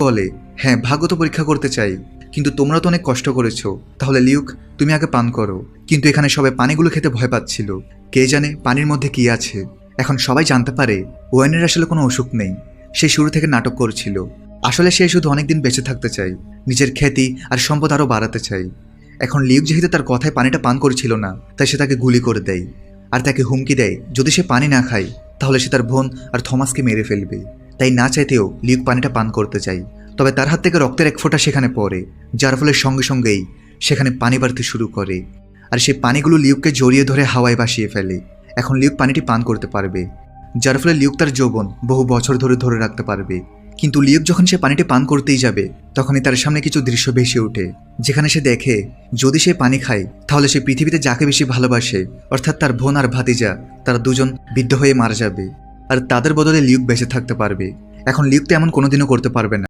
বলে, হ্যাঁ ভাগ্য তো পরীক্ষা করতে চাই, কিন্তু তোমরা তো অনেক কষ্ট করেছো, তাহলে লিউক তুমি আগে পান করো। কিন্তু এখানে সবাই পানিগুলো খেতে ভয় পাচ্ছিল, কে জানে পানির মধ্যে কি আছে। এখন সবাই জানতে পারে ওয়েনের আসলে কোনো অসুখ নেই, সে শুরু থেকে নাটক করছিল। আসলে সে শুধু অনেকদিন বেঁচে থাকতে চাই, নিজের খ্যাতি আর সম্পদ আরও বাড়াতে চাই। এখন লিউক যেহেতু তার কথায় পানিটা পান করছিল না, তাই সে তাকে গুলি করে দেয় আর তাকে হুমকি দেয় যদি সে পানি না খায় তাহলে সে তার বোন আর থমাসকে মেরে ফেলবে। তাই না চাইতেও লিউক পানিটা পান করতে চায়, তবে তার হাত থেকে রক্তের এক ফোঁটা সেখানে পড়ে, যার ফলে সঙ্গে সঙ্গেই সেখানে পানি বাড়তে শুরু করে আর সেই পানিগুলো লিউককে জড়িয়ে ধরে হাওয়ায় ভাসিয়ে ফেলে। এখন লিউক পানিটি পান করতে পারবে, যার ফলে লিউক তার যৌবন বহু বছর ধরে ধরে রাখতে পারবে। কিন্তু লিউক যখন সে পানিটি পান করতেই যাবে, তখনই তার সামনে কিছু দৃশ্য ভেসে ওঠে, যেখানে সে দেখে যদি সে পানি খায় তাহলে সে পৃথিবীতে যাকে বেশি ভালোবাসে, অর্থাৎ তার বোন আর ভাতিজা, তারা দুজন বিদ্ধ হয়ে মারা যাবে আর তাদের বদলে লিউক বেঁচে থাকতে পারবে। এখন লিউক তো এমন কোনোদিনও করতে পারবে না।